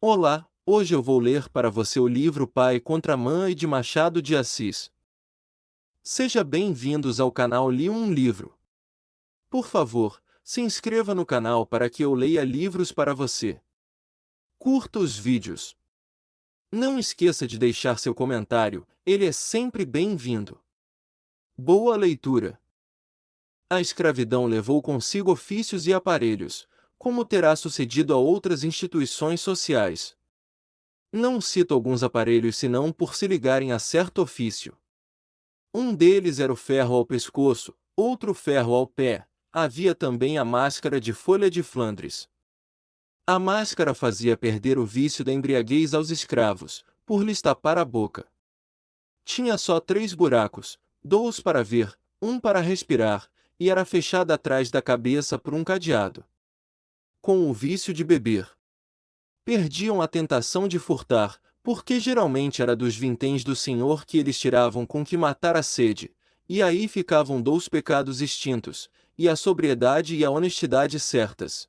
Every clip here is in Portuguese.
Olá, hoje eu vou ler para você o livro Pai contra Mãe de Machado de Assis. Seja bem-vindos ao canal Li um Livro. Por favor, se inscreva no canal para que eu leia livros para você. Curta os vídeos. Não esqueça de deixar seu comentário, ele é sempre bem-vindo. Boa leitura. A escravidão levou consigo ofícios e aparelhos, como terá sucedido a outras instituições sociais. Não cito alguns aparelhos senão por se ligarem a certo ofício. Um deles era o ferro ao pescoço, outro ferro ao pé, havia também a máscara de folha de Flandres. A máscara fazia perder o vício da embriaguez aos escravos, por lhes tapar a boca. Tinha só 3 buracos, 2 para ver, 1 para respirar, e era fechada atrás da cabeça por um cadeado. Com o vício de beber, perdiam a tentação de furtar, porque geralmente era dos vinténs do Senhor que eles tiravam com que matar a sede, e aí ficavam 2 pecados extintos, e a sobriedade e a honestidade certas.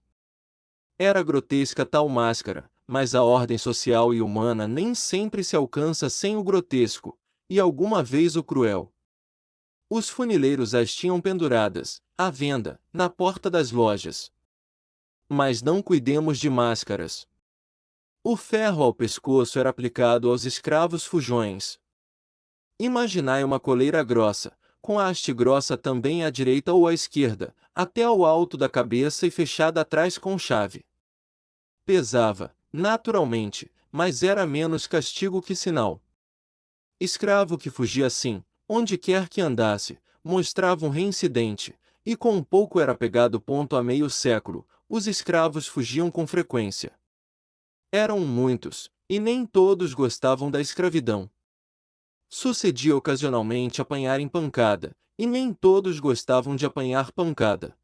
Era grotesca tal máscara, mas a ordem social e humana nem sempre se alcança sem o grotesco, e alguma vez o cruel. Os funileiros as tinham penduradas, à venda, na porta das lojas. Mas não cuidemos de máscaras. O ferro ao pescoço era aplicado aos escravos fujões. Imaginai uma coleira grossa, com a haste grossa também à direita ou à esquerda, até ao alto da cabeça e fechada atrás com chave. Pesava, naturalmente, mas era menos castigo que sinal. Escravo que fugia assim, onde quer que andasse, mostrava um reincidente, e com um pouco era pegado ponto a meio século, os escravos fugiam com frequência. Eram muitos, e nem todos gostavam da escravidão. Sucedia ocasionalmente apanharem pancada, e nem todos gostavam de apanhar pancada.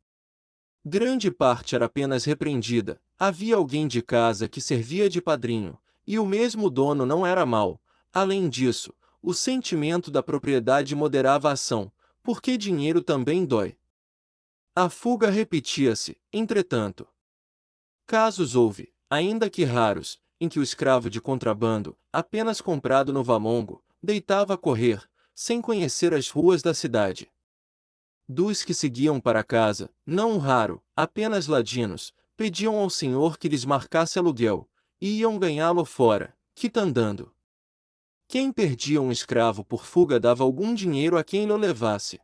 Grande parte era apenas repreendida, havia alguém de casa que servia de padrinho, e o mesmo dono não era mau. Além disso, o sentimento da propriedade moderava a ação, porque dinheiro também dói. A fuga repetia-se, entretanto. Casos houve, ainda que raros, em que o escravo de contrabando, apenas comprado no Valongo, deitava a correr, sem conhecer as ruas da cidade. Dos que seguiam para casa, não raro, apenas ladinos, pediam ao senhor que lhes marcasse aluguel, e iam ganhá-lo fora, quitandando. Quem perdia um escravo por fuga dava algum dinheiro a quem lhe levasse.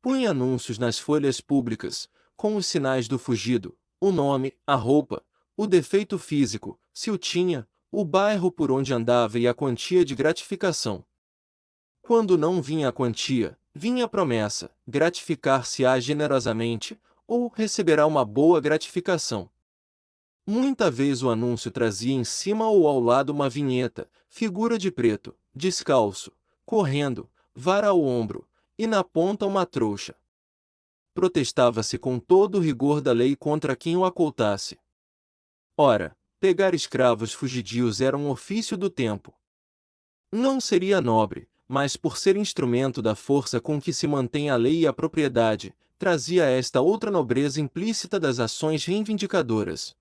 Punha anúncios nas folhas públicas, com os sinais do fugido, o nome, a roupa, o defeito físico, se o tinha, o bairro por onde andava e a quantia de gratificação. Quando não vinha a quantia, vinha a promessa: gratificar-se-á generosamente, ou receberá uma boa gratificação. Muita vez o anúncio trazia em cima ou ao lado uma vinheta, figura de preto, descalço, correndo, vara ao ombro, e na ponta uma trouxa. Protestava-se com todo o rigor da lei contra quem o acoltasse. Ora, pegar escravos fugidios era um ofício do tempo. Não seria nobre, mas por ser instrumento da força com que se mantém a lei e a propriedade, trazia esta outra nobreza implícita das ações reivindicadoras.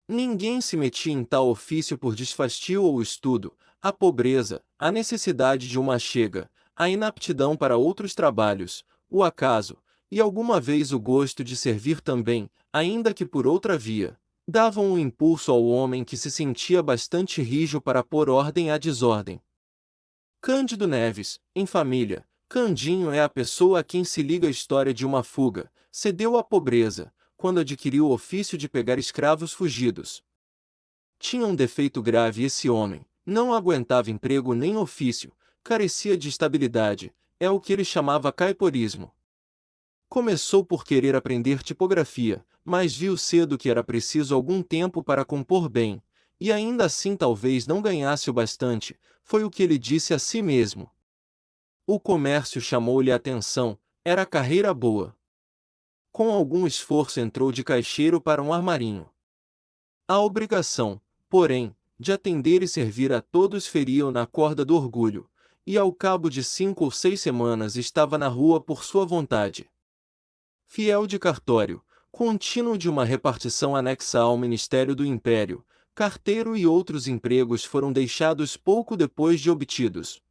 Ninguém se metia em tal ofício por desfastio ou estudo, a pobreza, a necessidade de uma chega, a inaptidão para outros trabalhos, o acaso, e alguma vez o gosto de servir também, ainda que por outra via, davam um impulso ao homem que se sentia bastante rijo para pôr ordem à desordem. Cândido Neves, em Família, Candinho é a pessoa a quem se liga a história de uma fuga, cedeu à pobreza, quando adquiriu o ofício de pegar escravos fugidos. Tinha um defeito grave esse homem, não aguentava emprego nem ofício, carecia de estabilidade, é o que ele chamava caiporismo. Começou por querer aprender tipografia, mas viu cedo que era preciso algum tempo para compor bem, e ainda assim talvez não ganhasse o bastante, foi o que ele disse a si mesmo. O comércio chamou-lhe a atenção, era carreira boa. Com algum esforço entrou de caixeiro para um armarinho. A obrigação, porém, de atender e servir a todos feria-o na corda do orgulho, e ao cabo de 5 ou 6 semanas estava na rua por sua vontade. Fiel de cartório, contínuo de uma repartição anexa ao Ministério do Império, carteiro e outros empregos foram deixados pouco depois de obtidos.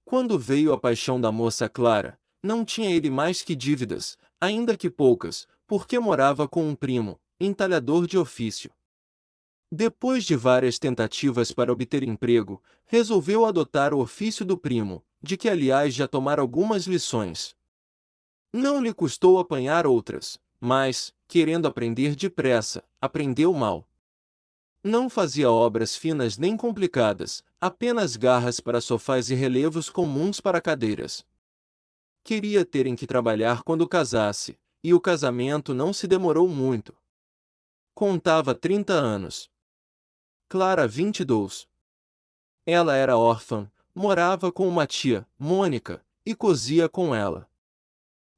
Quando veio a paixão da moça Clara, não tinha ele mais que dívidas, ainda que poucas, porque morava com um primo, entalhador de ofício. Depois de várias tentativas para obter emprego, resolveu adotar o ofício do primo, de que aliás já tomara algumas lições. Não lhe custou apanhar outras, mas, querendo aprender depressa, aprendeu mal. Não fazia obras finas nem complicadas, apenas garras para sofás e relevos comuns para cadeiras. Queria ter em que trabalhar quando casasse, e o casamento não se demorou muito. Contava 30 anos. Clara 22. Ela era órfã, morava com uma tia, Mônica, e cosia com ela.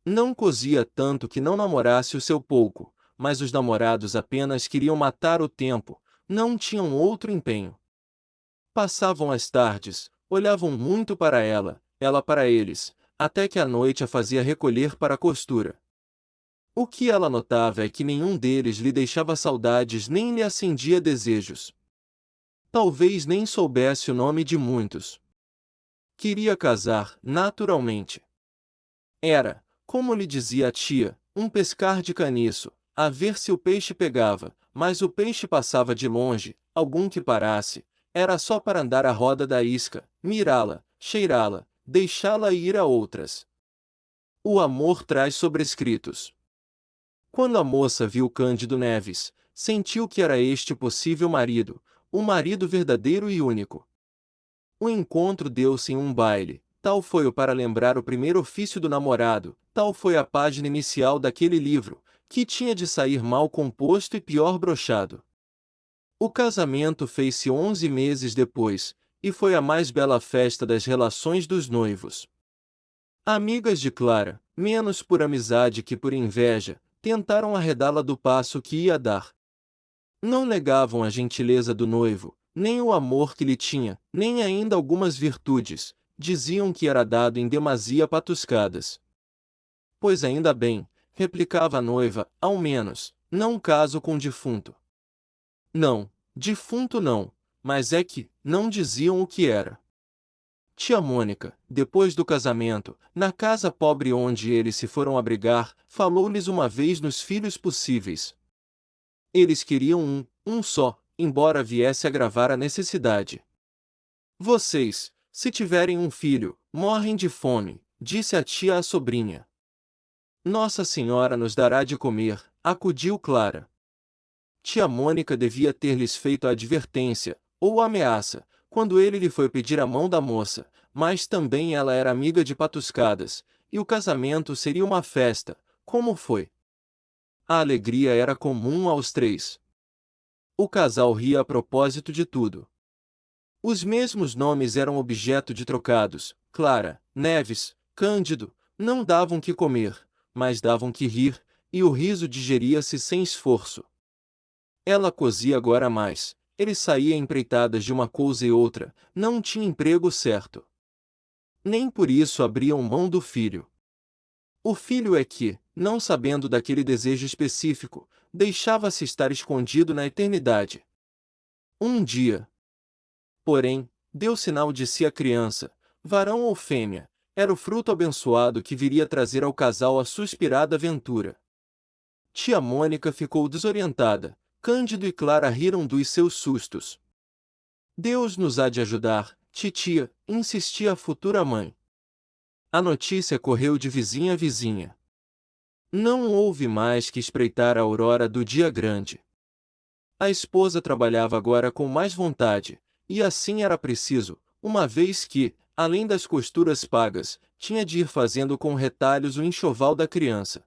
Não cosia tanto que não namorasse o seu pouco, mas os namorados apenas queriam matar o tempo, não tinham outro empenho. Passavam as tardes, olhavam muito para ela, ela para eles, até que a noite a fazia recolher para a costura. O que ela notava é que nenhum deles lhe deixava saudades nem lhe acendia desejos. Talvez nem soubesse o nome de muitos. Queria casar, naturalmente. Era, como lhe dizia a tia, um pescar de caniço, a ver se o peixe pegava, mas o peixe passava de longe, algum que parasse, era só para andar à roda da isca, mirá-la, cheirá-la, deixá-la ir a outras. O amor traz sobrescritos. Quando a moça viu Cândido Neves, sentiu que era este o possível marido, o marido verdadeiro e único. O encontro deu-se em um baile, tal foi o para lembrar o primeiro ofício do namorado, tal foi a página inicial daquele livro, que tinha de sair mal composto e pior brochado. O casamento fez-se 11 meses depois, e foi a mais bela festa das relações dos noivos. Amigas de Clara, menos por amizade que por inveja, tentaram arredá-la do passo que ia dar. Não negavam a gentileza do noivo, nem o amor que lhe tinha, nem ainda algumas virtudes, diziam que era dado em demasia a patuscadas. Pois ainda bem, replicava a noiva, ao menos, não caso com defunto. Não, defunto não, mas é que, não diziam o que era. Tia Mônica, depois do casamento, na casa pobre onde eles se foram abrigar, falou-lhes uma vez nos filhos possíveis. Eles queriam um só, embora viesse agravar a necessidade. Vocês, se tiverem um filho, morrem de fome, disse a tia à sobrinha. Nossa Senhora nos dará de comer, acudiu Clara. Tia Mônica devia ter-lhes feito a advertência, ou ameaça, quando ele lhe foi pedir a mão da moça, mas também ela era amiga de patuscadas, e o casamento seria uma festa, como foi. A alegria era comum aos três. O casal ria a propósito de tudo. Os mesmos nomes eram objeto de trocados, Clara, Neves, Cândido, não davam que comer, mas davam que rir, e o riso digeria-se sem esforço. Ela cosia agora mais, ele saía empreitadas de uma coisa e outra, não tinha emprego certo. Nem por isso abriam mão do filho. O filho é que, não sabendo daquele desejo específico, deixava-se estar escondido na eternidade. Um dia, porém, deu sinal de si a criança, varão ou fêmea, era o fruto abençoado que viria trazer ao casal a suspirada ventura. Tia Mônica ficou desorientada, Cândido e Clara riram dos seus sustos. Deus nos há de ajudar, titia, insistia a futura mãe. A notícia correu de vizinha a vizinha. Não houve mais que espreitar a aurora do dia grande. A esposa trabalhava agora com mais vontade, e assim era preciso, uma vez que, além das costuras pagas, tinha de ir fazendo com retalhos o enxoval da criança.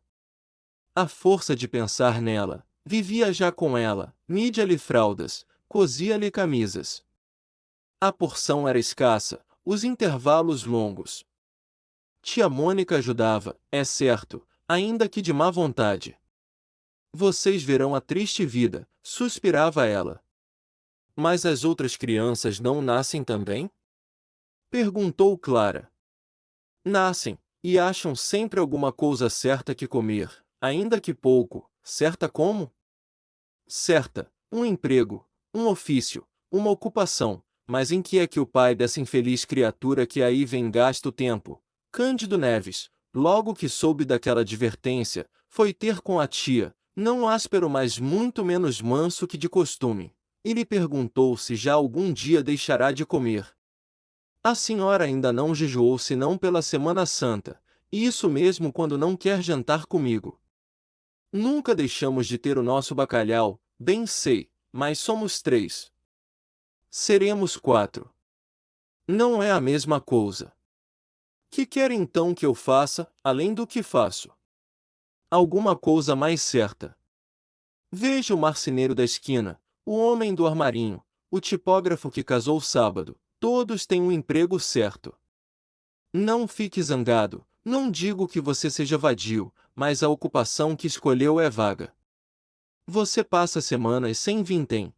A força de pensar nela, vivia já com ela, mídia-lhe fraldas, cosia-lhe camisas. A porção era escassa, os intervalos longos. Tia Mônica ajudava, é certo, ainda que de má vontade. Vocês verão a triste vida, suspirava ela. Mas as outras crianças não nascem também? Perguntou Clara. Nascem, e acham sempre alguma coisa certa que comer, ainda que pouco, certa como? Certa, um emprego, um ofício, uma ocupação, mas em que é que o pai dessa infeliz criatura que aí vem gasta o tempo? Cândido Neves, logo que soube daquela advertência, foi ter com a tia, não áspero mas muito menos manso que de costume, e lhe perguntou se já algum dia deixará de comer. A senhora ainda não jejuou senão pela Semana Santa, e isso mesmo quando não quer jantar comigo. Nunca deixamos de ter o nosso bacalhau, bem sei, mas somos 3. Seremos 4. Não é a mesma coisa. Que quer então que eu faça, além do que faço? Alguma coisa mais certa. Veja o marceneiro da esquina, o homem do armarinho, o tipógrafo que casou sábado, todos têm um emprego certo. Não fique zangado, não digo que você seja vadio, mas a ocupação que escolheu é vaga. Você passa semanas sem vintém.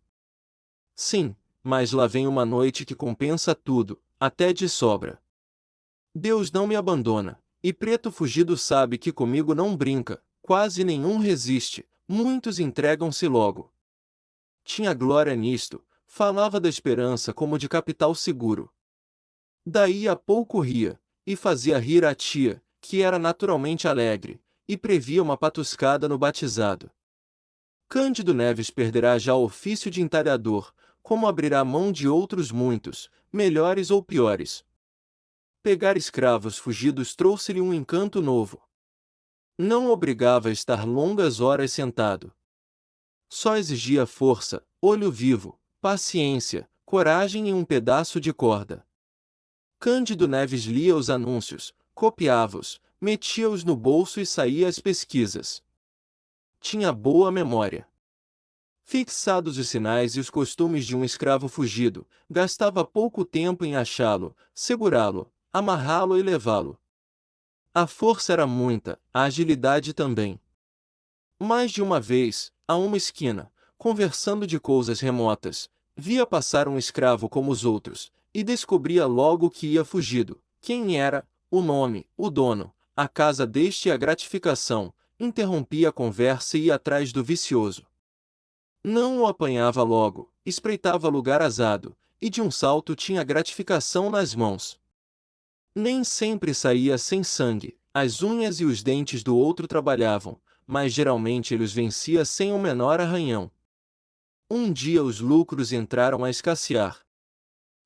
Sim, mas lá vem uma noite que compensa tudo, até de sobra. Deus não me abandona, e Preto Fugido sabe que comigo não brinca, quase nenhum resiste, muitos entregam-se logo. Tinha glória nisto, falava da esperança como de capital seguro. Daí a pouco ria, e fazia rir a tia, que era naturalmente alegre, e previa uma patuscada no batizado. Cândido Neves perderá já o ofício de entalhador, como abrirá mão de outros muitos, melhores ou piores. Pegar escravos fugidos trouxe-lhe um encanto novo. Não obrigava a estar longas horas sentado. Só exigia força, olho vivo, paciência, coragem e um pedaço de corda. Cândido Neves lia os anúncios, copiava-os, metia-os no bolso e saía às pesquisas. Tinha boa memória. Fixados os sinais e os costumes de um escravo fugido, gastava pouco tempo em achá-lo, segurá-lo, amarrá-lo e levá-lo. A força era muita, a agilidade também. Mais de uma vez, a uma esquina, conversando de coisas remotas, via passar um escravo como os outros, e descobria logo que ia fugido, quem era, o nome, o dono, a casa deste e a gratificação, interrompia a conversa e ia atrás do vicioso. Não o apanhava logo, espreitava lugar azado, e de um salto tinha a gratificação nas mãos. Nem sempre saía sem sangue, as unhas e os dentes do outro trabalhavam, mas geralmente ele os vencia sem o menor arranhão. Um dia os lucros entraram a escassear.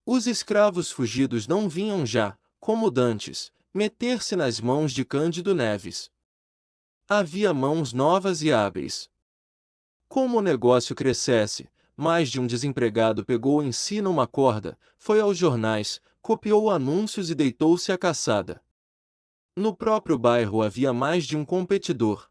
Os escravos fugidos não vinham já, como dantes, meter-se nas mãos de Cândido Neves. Havia mãos novas e hábeis. Como o negócio crescesse, mais de um desempregado pegou em si numa corda, foi aos jornais, copiou anúncios e deitou-se à caçada. No próprio bairro havia mais de um competidor.